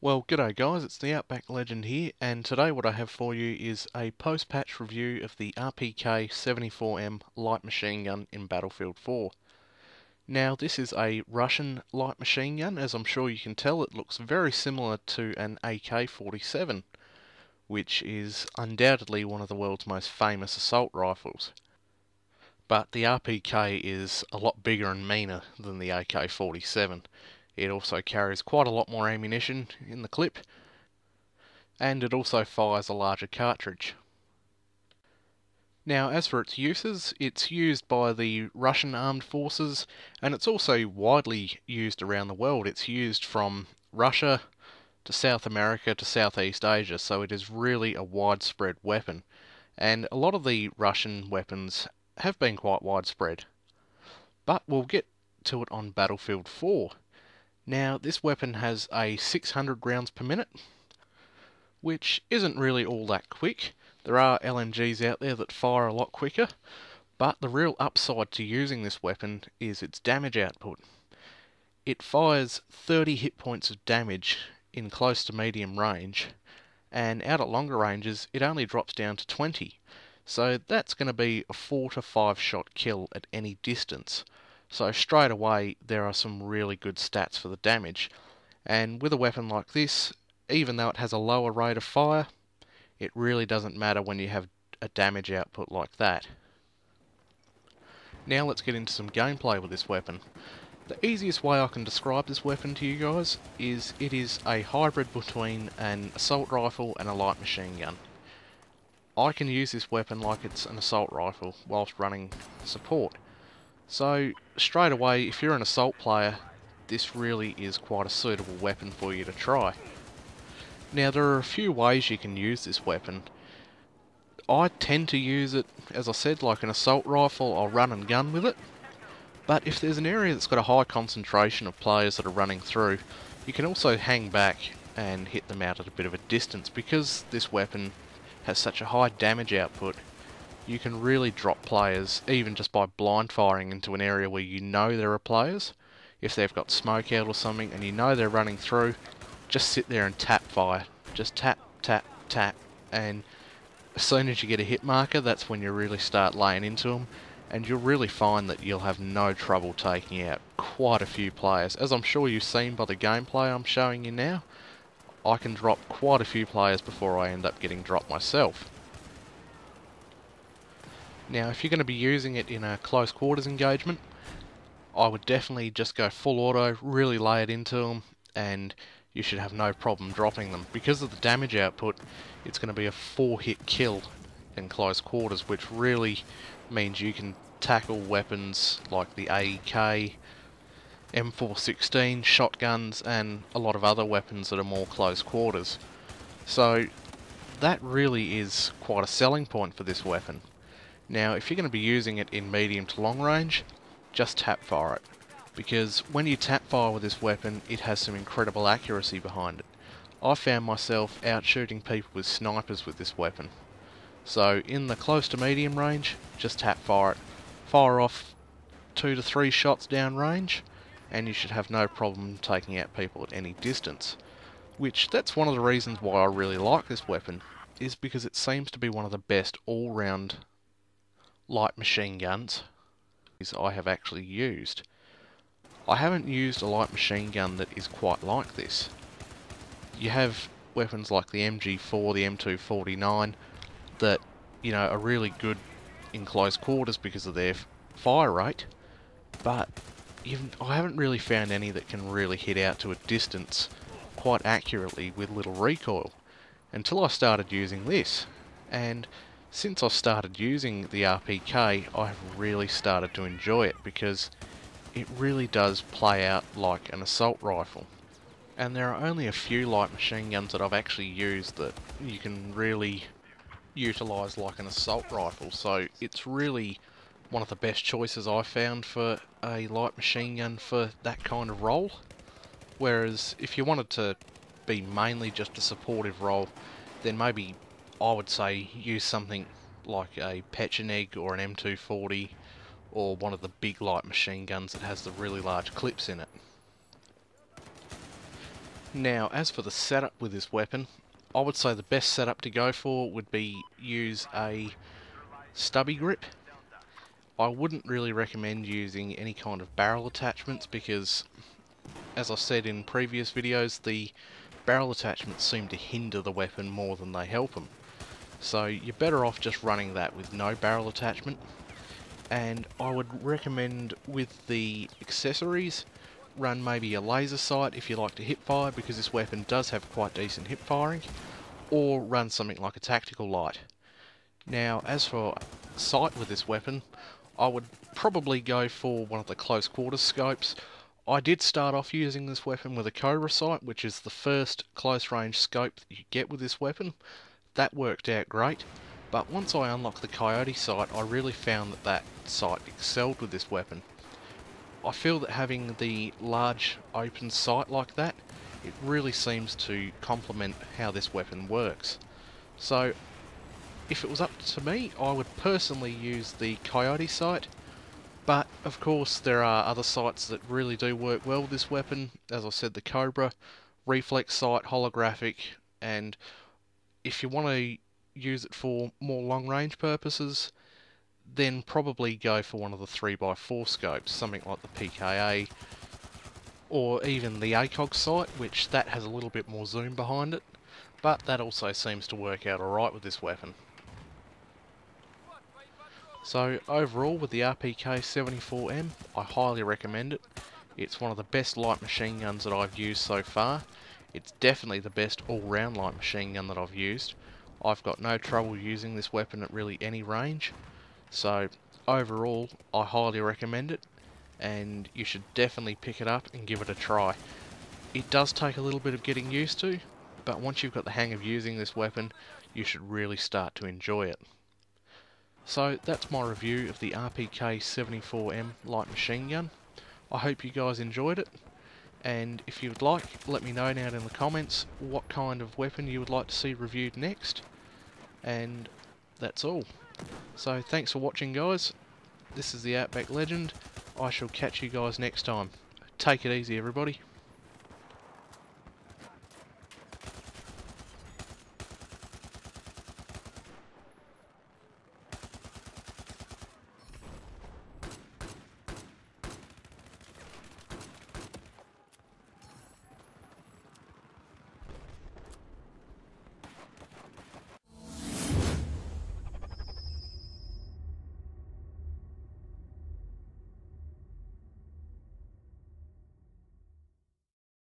Well, g'day guys, it's the Outback Legend here, and today what I have for you is a post-patch review of the RPK-74M light machine gun in Battlefield 4. Now, this is a Russian light machine gun. As I'm sure you can tell, it looks very similar to an AK-47, which is undoubtedly one of the world's most famous assault rifles. But the RPK is a lot bigger and meaner than the AK-47. It also carries quite a lot more ammunition in the clip, and it also fires a larger cartridge. Now, as for its uses, it's used by the Russian armed forces, and it's also widely used around the world. It's used from Russia to South America to Southeast Asia, so it is really a widespread weapon. And a lot of the Russian weapons have been quite widespread. But we'll get to it on Battlefield 4. Now, this weapon has a 600 rounds per minute, which isn't really all that quick. There are LMGs out there that fire a lot quicker, but the real upside to using this weapon is its damage output. It fires 30 hit points of damage in close to medium range, and out at longer ranges it only drops down to 20. So that's going to be a 4 to 5 shot kill at any distance. So straight away there are some really good stats for the damage, and with a weapon like this, even though it has a lower rate of fire, it really doesn't matter when you have a damage output like that. Now let's get into some gameplay with this weapon. The easiest way I can describe this weapon to you guys is it is a hybrid between an assault rifle and a light machine gun. I can use this weapon like it's an assault rifle whilst running support. So straight away, if you're an assault player, this really is quite a suitable weapon for you to try. Now, there are a few ways you can use this weapon. I tend to use it, as I said, like an assault rifle. I'll run and gun with it. But if there's an area that's got a high concentration of players that are running through, you can also hang back and hit them out at a bit of a distance. Because this weapon has such a high damage output, you can really drop players even just by blind firing into an area where you know there are players. If they've got smoke out or something and you know they're running through, just sit there and tap fire. Just tap, tap, tap, and as soon as you get a hit marker, that's when you really start laying into them, and you'll really find that you'll have no trouble taking out quite a few players. As I'm sure you've seen by the gameplay I'm showing you now, I can drop quite a few players before I end up getting dropped myself. Now, if you're going to be using it in a close quarters engagement, I would definitely just go full auto, really lay it into them, and you should have no problem dropping them. Because of the damage output, it's going to be a 4-hit kill in close quarters, which really means you can tackle weapons like the AEK, M416, shotguns, and a lot of other weapons that are more close quarters. So that really is quite a selling point for this weapon. Now, if you're going to be using it in medium to long range, just tap fire it. Because when you tap fire with this weapon, it has some incredible accuracy behind it. I found myself out shooting people with snipers with this weapon. So in the close to medium range, just tap fire it. Fire off 2 to 3 shots down range, and you should have no problem taking out people at any distance. Which, that's one of the reasons why I really like this weapon, is because it seems to be one of the best all-round light machine guns I have actually used. I haven't used a light machine gun that is quite like this. You have weapons like the MG4, the M249 that, you know, are really good in close quarters because of their fire rate, but I haven't really found any that can really hit out to a distance quite accurately with little recoil until I started using this. And since I started using the RPK, I have really started to enjoy it because it really does play out like an assault rifle. And there are only a few light machine guns that I've actually used that you can really utilise like an assault rifle, so it's really one of the best choices I've found for a light machine gun for that kind of role. Whereas if you wanted to be mainly just a supportive role, then maybe I would say use something like a Pecheneg or an M240 or one of the big light machine guns that has the really large clips in it. Now, as for the setup with this weapon, I would say the best setup to go for would be use a stubby grip. I wouldn't really recommend using any kind of barrel attachments because, as I said in previous videos, the barrel attachments seem to hinder the weapon more than they help them. So you're better off just running that with no barrel attachment. And I would recommend with the accessories, run maybe a laser sight if you like to hip fire, because this weapon does have quite decent hip firing, or run something like a tactical light. Now, as for sight with this weapon, I would probably go for one of the close quarters scopes. I did start off using this weapon with a Cobra sight, which is the first close range scope that you get with this weapon. That worked out great, but once I unlocked the Coyote sight, I really found that that sight excelled with this weapon. I feel that having the large open sight like that, it really seems to complement how this weapon works. So, if it was up to me, I would personally use the Coyote sight, but of course there are other sights that really do work well with this weapon. As I said, the Cobra, reflex sight, holographic, and if you want to use it for more long range purposes, then probably go for one of the 3x4 scopes, something like the PKA, or even the ACOG sight, which that has a little bit more zoom behind it, but that also seems to work out alright with this weapon. So overall, with the RPK-74M, I highly recommend it. It's one of the best light machine guns that I've used so far. It's definitely the best all-round light machine gun that I've used. I've got no trouble using this weapon at really any range. So overall, I highly recommend it, and you should definitely pick it up and give it a try. It does take a little bit of getting used to, but once you've got the hang of using this weapon, you should really start to enjoy it. So that's my review of the RPK-74M light machine gun. I hope you guys enjoyed it, and if you would like, let me know down in the comments what kind of weapon you would like to see reviewed next, and that's all. So thanks for watching, guys. This is the Outback Legend. I shall catch you guys next time. Take it easy, everybody.